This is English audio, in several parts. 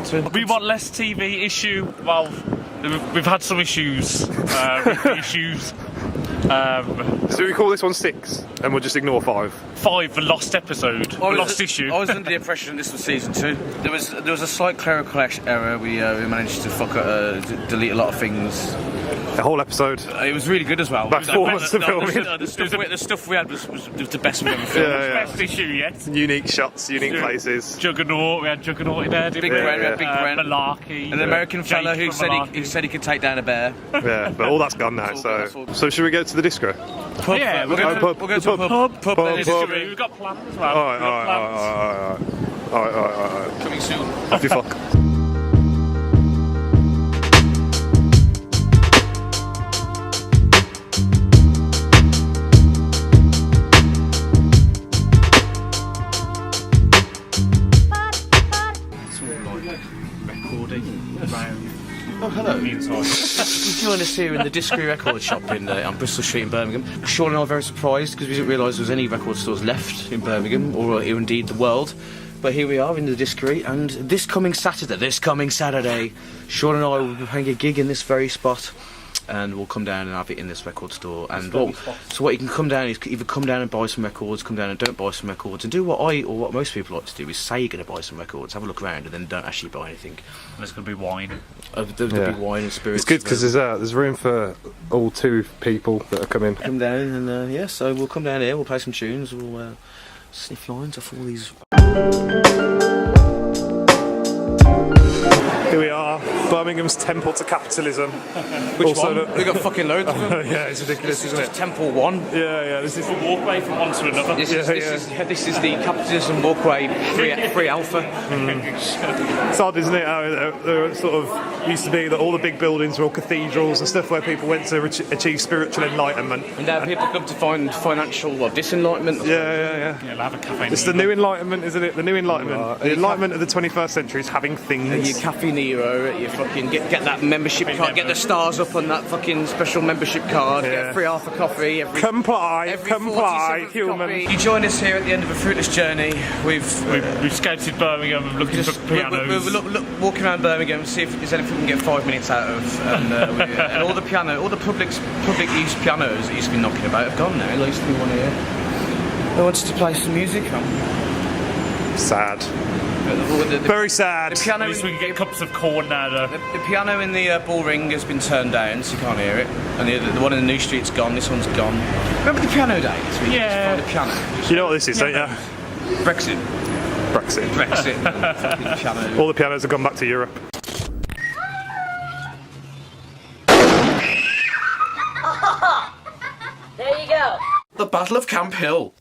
to. We want less TV issue. Well, we've had some issues. Issues. So we call this one 6, and we'll just ignore 5. 5, the lost episode, the lost issue. I was under the impression this was season 2. There was a slight clerical error. We managed to delete a lot of things. The whole episode. It was really good as well. About 4 months of filming. The stuff we had was the best we've ever filmed. Best issue yet. Unique shots, unique places. Juggernaut, we had Juggernaut in there, didn't we? Big Bren. Malarkey. An American fella who said he could take down a bear. Yeah, but all that's gone now, so should we go to the Diskery? Pub? Yeah, we'll go to a pub. We've got plans as well. Alright. Coming soon. Off you fuck. Oh, hello. We joined us here in the Diskery record shop on Bristol Street in Birmingham. Sean and I were very surprised because we didn't realise there was any record stores left in Birmingham, or indeed the world. But here we are in the Diskery, and this coming Saturday, Sean and I will be playing a gig in this very spot. And we'll come down and have it in this record store. And so what you can come down is either come down and buy some records, come down and don't buy some records, and do what most people like to do is say you're going to buy some records, have a look around, and then don't actually buy anything. And there's going to be wine. There'll be wine and spirits. It's good because there's room for all 2 people that are coming. Come down and so we'll come down here. We'll play some tunes. We'll sniff lines off all these. Here we are, Birmingham's temple to capitalism. Which also one? We've got fucking loads of them. Yeah, it's ridiculous, isn't it? Temple 1. Yeah, this is a walkway from one to another. This is the capitalism walkway, free alpha. It's odd, isn't it? How there sort of used to be that all the big buildings were all cathedrals and stuff where people went to achieve spiritual enlightenment. And now people come to find financial disenlightenment. Yeah. They'll have a cafe. It's the new enlightenment, isn't it? The new enlightenment. The enlightenment of the 21st century is having things. And your Cafe Nero, you fucking get that membership card, get the stars up on that fucking special membership card, get free half a coffee every comply, human. You join us here at the end of a fruitless journey. We've scouted Birmingham looking for pianos. We're walking around Birmingham, see if there's anything we can get 5 minutes out of. And all the public use pianos that used to be knocking about have gone now. At least we want to hear. They wanted to play some music. Sad. Very sad. The piano. At least we can get cups of corn now, though. The piano in the bull ring has been turned down, so you can't hear it. And the one in the New Street's gone. This one's gone. Remember the piano days? Yeah. The piano. You know what this is, don't you? Brexit. All the pianos have gone back to Europe. There you go. The Battle of Camp Hill.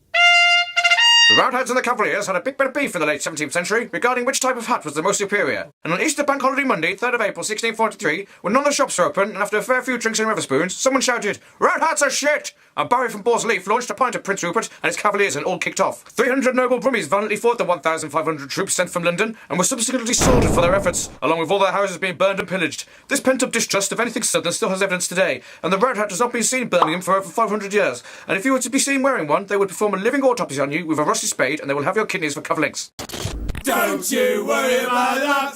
The Roundheads and the Cavaliers had a bit of beef in the late 17th century regarding which type of hat was the most superior. And on Easter Bank Holiday Monday, 3rd of April 1643, when none of the shops were open, and after a fair few drinks and river spoons, someone shouted, "Round hats are shit!" And Barry from Boar's Leaf launched a pint at Prince Rupert, and his Cavaliers and all kicked off. 300 noble Brummies valiantly fought the 1,500 troops sent from London, and were subsequently slaughtered for their efforts, along with all their houses being burned and pillaged. This pent-up distrust of anything southern still has evidence today, and the round hat has not been seen in Birmingham for over 500 years. And if you were to be seen wearing one, they would perform a living autopsy on you with a rusty spade, and they will have your kidneys for cufflinks. Don't you worry about that.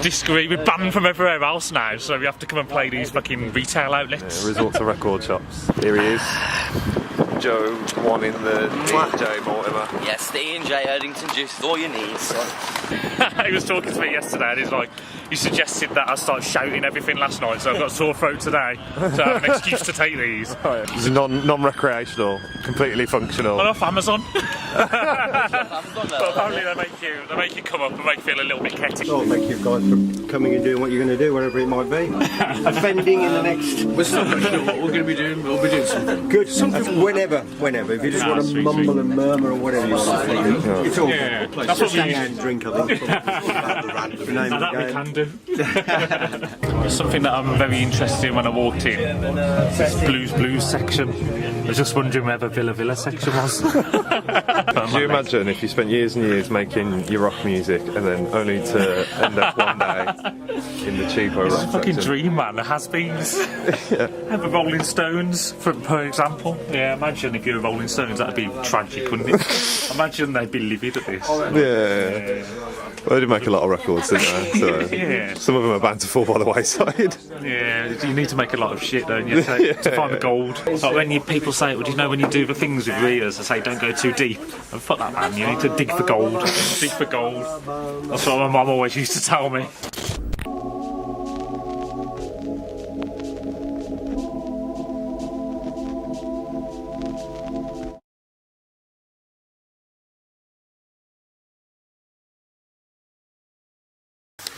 Diskery, we're banned from everywhere else now, so we have to come and play these fucking retail outlets. Yeah, resort to record shops. Here he is. Joe, one in the E&J Mortimer. Yes, the E&J Erdington juice is all you need, son. He was talking to me yesterday and he's like, you suggested that I start shouting everything last night, so I've got a sore throat today, so I have an excuse to take these. It's non-recreational, completely functional. I'm off Amazon. But apparently they make you come up and make you feel a little bit ketty. Oh, thank you guys for coming and doing what you're going to do, whatever it might be. Offending in the next... We're still not sure what we're going to be doing, we'll be doing something. Good, whenever. If you just want to mumble and murmur or whatever you want to do, it's all That's what stay out and drink, I think. that we can do. do. Something that I'm very interested in when I walked in, this blues section. I was just wondering where the Villa section was. Do you imagine if you spent years and years making your rock music and then only to end up one day in the cheapo It's rock a fucking section? dream, man. The has-beens. And the Rolling Stones, for example. Yeah, imagine if you were Rolling Stones, that'd be tragic, wouldn't it? Imagine they'd be livid at this. Yeah. Well, they did make a lot of records, didn't they? So Yeah. some of them are bound to fall by the wayside. Yeah, you need to make a lot of shit, don't you, to find the gold. It's like when people say, well, do you know when you do the things with readers, they say don't go too deep. And fuck that, man, you need to dig for gold. Dig for gold. That's what my mum always used to tell me.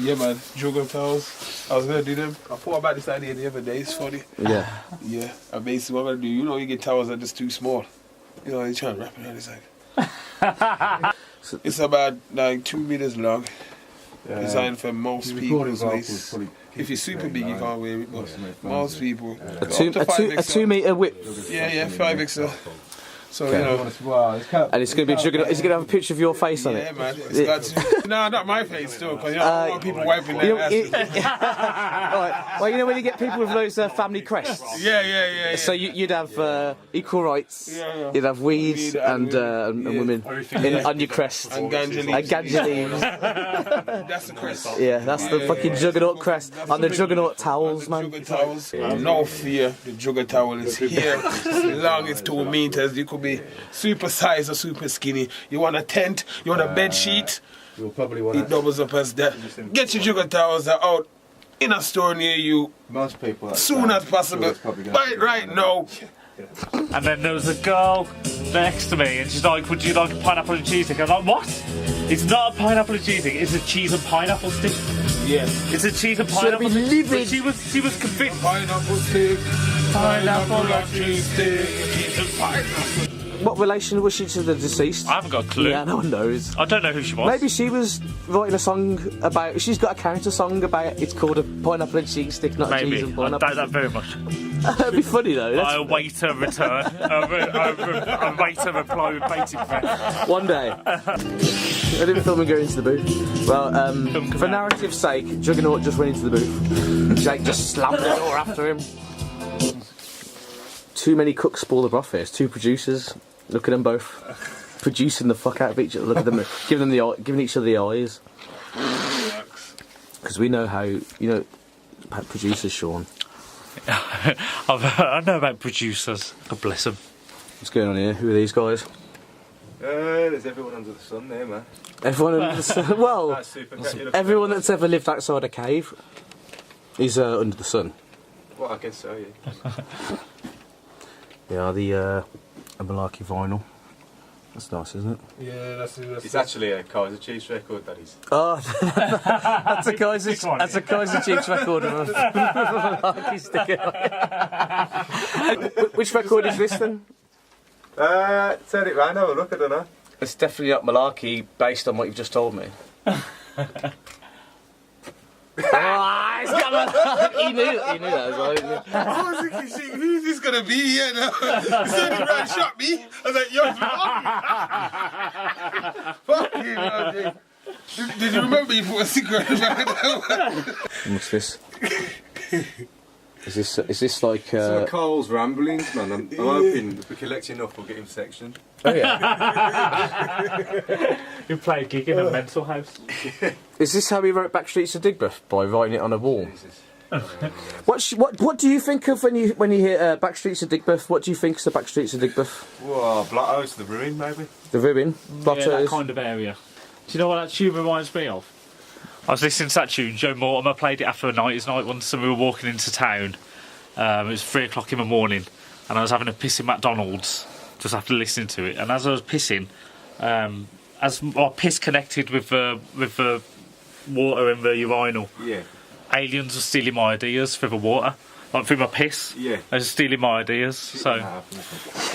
Yeah, man, Jugger towels. I was gonna do them. I thought about this idea the other day. It's funny. Yeah. Yeah, and basically what I'm gonna do, you know, you get towels that are just too small. You know, you try and wrap it around his head. It's about like 2 meters long. Designed for most people's waist. If you're super big, you can't wear it, but most people. A 2 metre width. Yeah, 5XL. So, you know. And it's going to be juggernaut. Is it going to have a picture of your face on Yeah, it? man. It's got to. No, not my face, too, because you know, I don't want people wiping their asses. Right. Well, you know when you get people with those family crests? Yeah. So you'd have equal rights, Yeah. you'd have weeds Weed and and women on your crest. And ganja leaves. And ganja leaves. That's the crest. Yeah, that's the fucking juggernaut crest. And the juggernaut towels, man. Jugger towels. No fear, the jugger towel is here. As long as 2 meters, you could be super size or super skinny. You want a tent, you want a bed sheet, You'll probably want it doubles up as that. Get your jugger towels out in a store near you most people soon as possible. Buy it right now. And then there was a girl next to me, and she's like, would you like a pineapple and cheese stick? I was like, what? It's not a pineapple and cheese stick, it's a cheese and pineapple stick. Yeah. It's a cheese and Should pineapple be stick. livid. But she was convinced. Pineapple stick. Pineapple and cheese stick. Cheese and pineapple. What relation was she to the deceased? I haven't got a clue. Yeah, no one knows. I don't know who she was. Maybe she was writing a song about. She's got a character song about. It's called a pineapple and cheese stick, not a Maybe. cheese and I pineapple. doubt that very much. That'd be funny though. I await a return. I await a reply with bated breath. One day. I didn't film and go into the booth. Well, for narrative's sake, Juggernaut just went into the booth. Jake just slammed the door after him. Too many cooks spoil the broth here. It's 2 producers. Look at them both. Producing the fuck out of each other. Look at them. Giving each other the eyes. Because we know how, about producers, Sean. I know about producers. God bless them. What's going on here? Who are these guys? There's everyone under the sun there, man. Everyone under the sun. Well, That's super. everyone that's ever lived outside a cave is under the sun. Well, I guess so, yeah. Yeah, the MALARKEY vinyl. That's nice, isn't it? Yeah, that's It's actually a Kaiser Chiefs record, that is. Oh, that's a Kaiser Chiefs record with a MALARKEY sticker on it. Which record is this then? Turn it round, have a look, I don't know. It's definitely not MALARKEY based on what you've just told me. He's got MALARKEY. He knew that as well, didn't he? I was thinking, shit, who's this gonna be here now? He said he ran shot me. I was like, yo, fuck you, man. Did you remember you put a cigarette in the back of that? What's this? Is this like Some of Carl's ramblings, man. I'm hoping if we collect enough, we'll get him sectioned. Oh yeah. You play a gig in a mental house. Is this how he wrote Backstreets of Digbeth? By writing it on a wall? What do you think of when you hear Backstreets of Digbeth? What do you think of the Backstreets of Digbeth? Whoa, Blotto's the ruin, maybe. The Ruin? Yeah, that kind of area. Do you know what that tune reminds me of? I was listening to that tune, Joe Mortimer played it after a night once, and we were walking into town. It was 3 o'clock in the morning, and I was having a piss in McDonald's just after listening to it. And as I was pissing, as my piss connected with the water in the urinal, Yeah. aliens were stealing my ideas through the water, like through my piss. Yeah. They were stealing my ideas. So,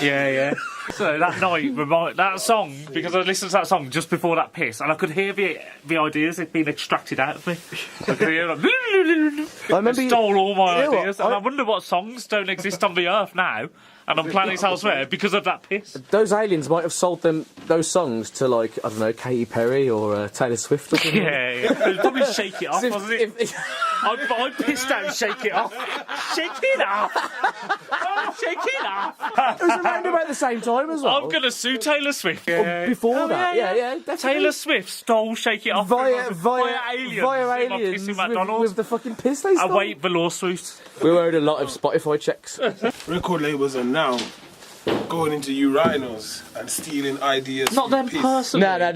yeah. So that night, that song, because I listened to that song just before that piss, and I could hear the ideas being extracted out of me. I could hear like, I remember stole all my ideas, what, and I wonder what songs don't exist on the earth now, and on planets elsewhere because of that piss. Those aliens might have sold them those songs to, like, I don't know, Katy Perry or Taylor Swift or something. Yeah. It was probably Shake It Off, wasn't it? I pissed out Shake It Off. Shake It Off. Oh, Shake It Off. It was around about the same time as well. I'm going to sue Taylor Swift. Before that, yeah, definitely. Taylor Swift stole Shake It Off via aliens aliens McDonald's. with the fucking piss they stole. Await the lawsuit. We owed a lot of Spotify checks. Record labels are now going into urinals and stealing ideas. Not them piss. personally. No,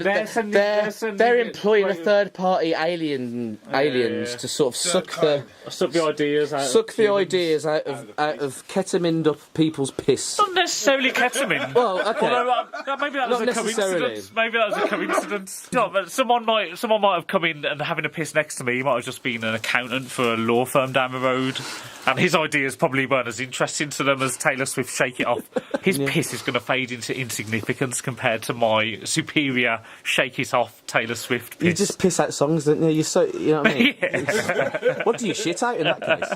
they're employing a third-party aliens to sort of suck the ideas out. out of ketamined up people's piss. Not necessarily ketamine. Well, okay. Although, maybe that was Not a coincidence. Maybe that was a coincidence. No, but someone might have come in and having a piss next to me. He might have just been an accountant for a law firm down the road, and his ideas probably weren't as interesting to them as Taylor Swift Shake It Off. His piss is going to fade into insignificance compared to my superior Shake It Off Taylor Swift piss. You just piss out songs, don't you? You know what I mean? Yeah. What do you shit out in that case?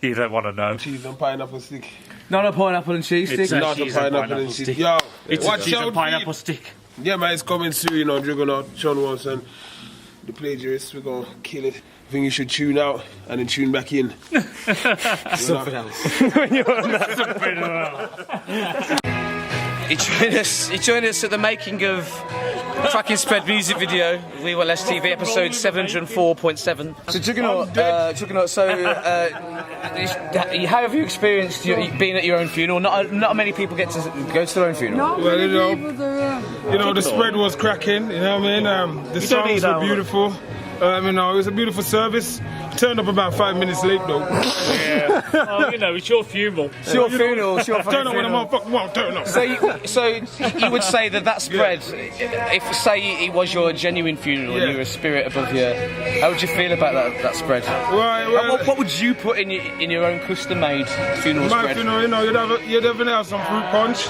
You don't want to know. Cheese and pineapple stick. Not a pineapple and cheese stick. It's a Not cheese a and pineapple and cheese. stick. Yo, It's a watch cheese out, and pineapple Pete. stick. Yeah, man, it's coming soon, you know, Juggernaut, Sean Watson, the plagiarist, we're gonna kill it. I think you should tune out and then tune back in. Something else. He joined us at the making of Fucking Spread music video. We Were Less TV episode 704.7. So Juggernaut, how have you experienced being at your own funeral? Not many people get to go to their own funeral. Well, you know, the spread was cracking, you know what I mean? The songs were beautiful. You know, it was a beautiful service. Turned up about 5 minutes late though. Yeah. Well, you know, it's your funeral. It's your funeral. It's your fucking turn up when the motherfucker won't turn up. So you would say that spread, if say it was your genuine funeral and you were a spirit above you, how would you feel about that spread? Well, what would you put in your own custom-made funeral my spread? funeral, you know, you'd definitely have some fruit punch,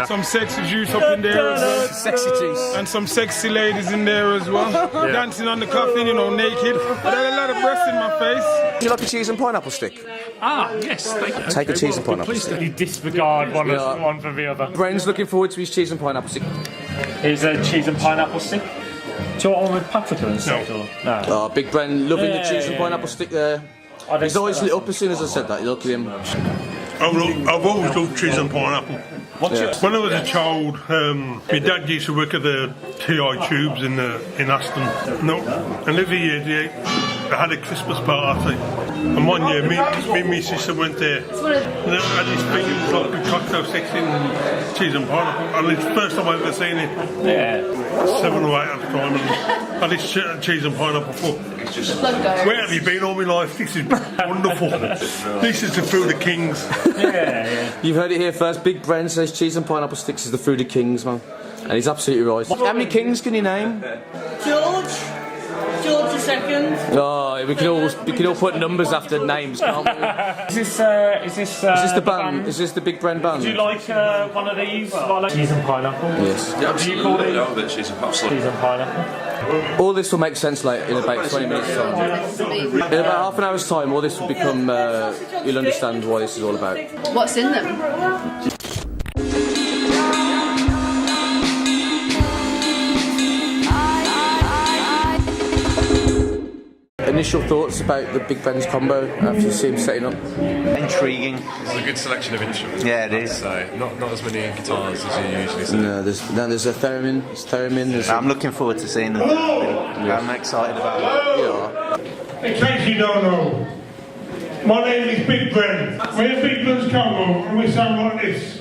some sexy juice up in there as well. Sexy juice. And some sexy ladies in there as well. Dancing on the coffin, you know, naked. I had a lot of breasts in my face. Would you like a cheese and pineapple stick? Ah, yes, thank you. Take a cheese and pineapple stick. You disregard one for the other. Bren's looking forward to his cheese and pineapple stick. Here's a cheese and pineapple stick. Do you want one with paprika instead? No. Oh, Big Bren loving the cheese and pineapple stick there. He's always lit up as soon as I said that. You look at him. I've always loved cheese and pineapple. When I was a child, my dad used to work at the TI Tubes in Aston. No, and every year they had a Christmas party. And one year, me and my sister went there. And I had this thing, it was like a cocktail section, cheese and pineapple. And it's the first time I've ever seen it. Yeah. 7 or 8 at the time. And I had this cheese and pineapple for. Where have you been all my life? This is wonderful. This is the food of kings. Yeah. You've heard it here first. Big Bren says cheese and pineapple sticks is the food of kings, man. And he's absolutely right. How many kings can you name? George II. Oh, we can all put numbers after names, can't we? Is this the band? Is this the Big Bren band? Do you like one of these? Cheese and pineapple? Yes. Yeah, do you call it? Cheese and pineapple. All this will make sense in about 20 minutes time. In about half an hour's time, all this will become, you'll understand why this is all about. What's in them? Initial thoughts about the Big Bren's combo after you see him setting up? Intriguing. It's a good selection of instruments. Yeah, it is. Not as many guitars as you usually see. No, there's a theremin. I'm looking forward to seeing them. I'm excited about it. Yeah. In case you don't know, my name is Big Bren. We're Big Bren's combo, and we sound like this.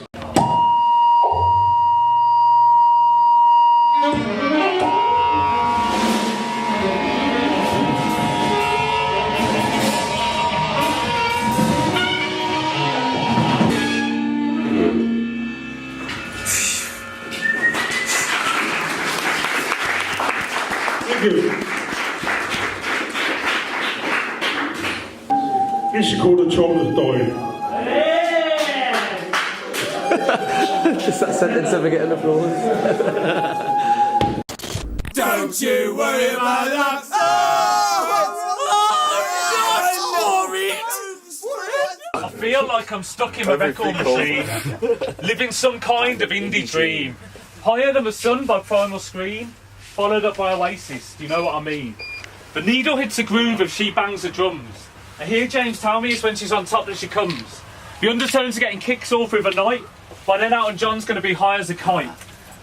This is called A Child Has Died. Does that sentence ever get an applause. Don't you worry about that. I feel like I'm stuck in a record machine, living some kind of indie dream. Higher Than the Sun by Primal Scream, followed up by Oasis. Do you know what I mean? The needle hits a groove if she bangs the drums. I hear James tell me it's when she's on top that she comes. The undertones are getting kicks all through the night. By then Elton John's going to be high as a kite.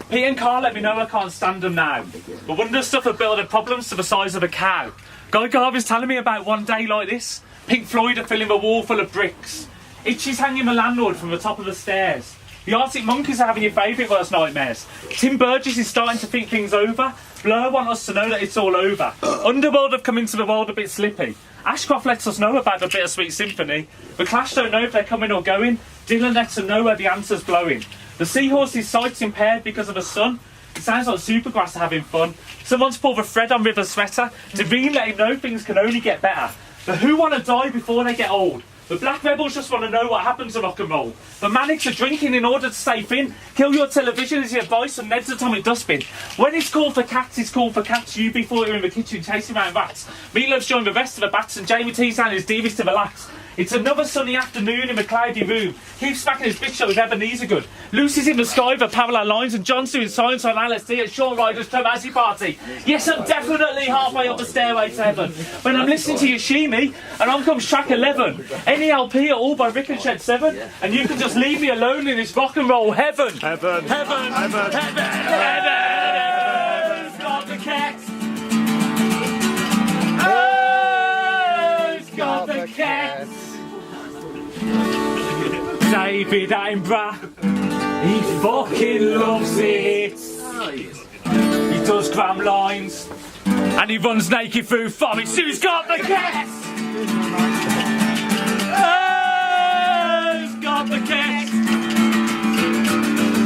Pete and Carl let me know I can't stand them now. But wonder stuff have built their problems to the size of a cow. Guy Garvey's telling me about one day like this. Pink Floyd are filling the wall full of bricks. Itchy's hanging the landlord from the top of the stairs. The Arctic Monkeys are having your favourite worst nightmares. Tim Burgess is starting to think things over. Blur want us to know that it's all over. Underworld have come into the world a bit slippy. Ashcroft lets us know about the Bittersweet Symphony. The Clash don't know if they're coming or going. Dylan lets them know where the answer's blowing. The seahorse's sight's impaired because of the sun. It sounds like Supergrass are having fun. Someone's pulled the thread on River's sweater. Devine let him know things can only get better. The Who want to die before they get old. The Black Rebels just want to know what happens to rock and roll. The Manics are drinking in order to stay thin. Kill your television is the advice from Ned's Atomic Dustbin. When it's called for cats, it's called for cats. You before you're in the kitchen chasing around rats. Meatloaf's joined the rest of the bats and Jamie T's and his divas to relax. It's another sunny afternoon in the cloudy room. Keep smacking his bitch up with Ebenezer good. Lucy's in the sky for parallel lines and John's doing science on LSD at Sean Ryder's Tomasi party. Yes, I'm definitely halfway up the stairway to heaven. When I'm listening to Yoshimi and on comes track 11. Any LP at all by Rick and Shed 7. And you can just leave me alone in this rock and roll heaven. Heaven. Heaven. Heaven. Heaven. Heaven's got the cat. Oh, it's got the cat. David Attenborough, he fucking loves it. He does gram lines and he runs naked through forests. Who's got the cat? Oh, who's got the cat?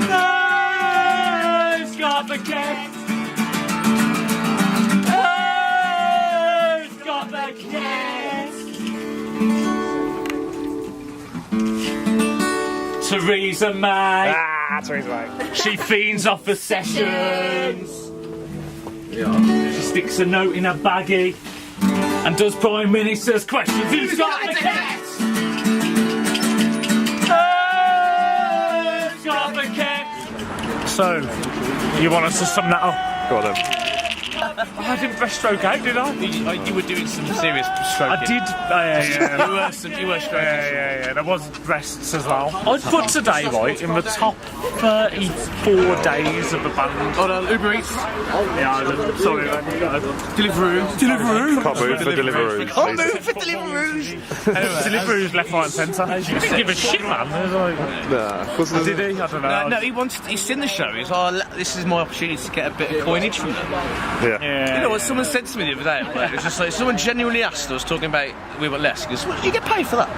Oh, who's got the cat? Oh, who's got the cat? Theresa May. Theresa May. She fiends off the sessions. She sticks a note in her baggie and does Prime Minister's questions. Who's got the cat? Who's got the cat? So, you want us to sum that up? Go on then. I didn't breaststroke out, did I? You were doing some serious stroking. I did. You were stroking. Yeah. There was breasts as well. I'd put today, right, in the top 34 days of the band. On Uber Eats. Yeah, sorry, man. Deliveroo. Can't move for Deliveroo. Can't move for Deliveroo. Deliveroo's left, right, and centre. He didn't give a shit, man. Nah, of course Did he? I don't know. No, he's seen the show. He's like, this is my opportunity to get a bit of coinage from them. Yeah. You know what someone said to me the other day? It was just like, someone genuinely asked us, talking about we were less. He goes, well, you get paid for that?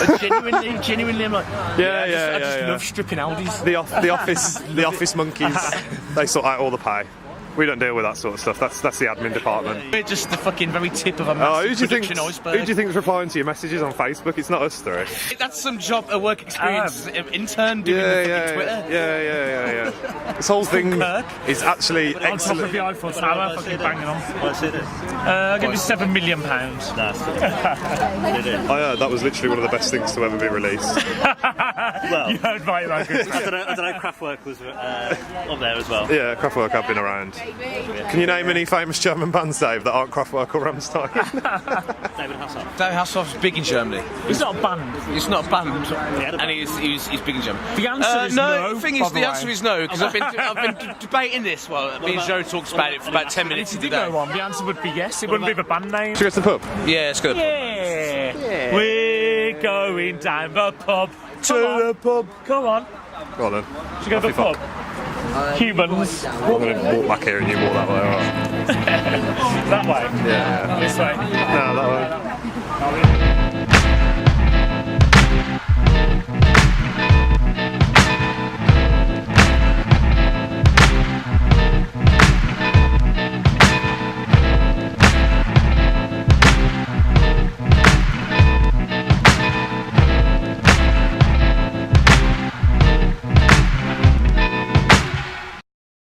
Like, genuinely, I'm like, I just love stripping Aldis. The office monkeys, they sort out all the pay. We don't deal with that sort of stuff. That's the admin department. We're just the fucking very tip of a massive production iceberg. Who do you think's replying to your messages on Facebook? It's not us three. That's some job, a work experience intern doing Twitter. Yeah. This whole thing is actually On top of the Eiffel Tower, fucking banging on. I'll give you £7 million. I heard that was literally one of the best things to ever be released. Well, you heard right, like I don't know. Kraftwerk was up there as well. Yeah, Kraftwerk have been around. Can you name any famous German bands, Dave, that aren't Kraftwerk or Rammstein? David Hasselhoff. David Hasselhoff's big in Germany. He's not a band. He's not a band, and he's big in Germany. The answer is no. The thing is, the answer is no, because I've been debating this. Well, me and Joe talks about it for about 10 minutes today. The answer would be yes. It wouldn't be the band name. Should we go to the pub? Yeah, let's go. Yeah. We're going down the pub. The pub. Come on. Go on then. Should we go to the pub? Humans. I'm going to walk back here and you walk that way, alright? That way? Yeah. This way? No, that way.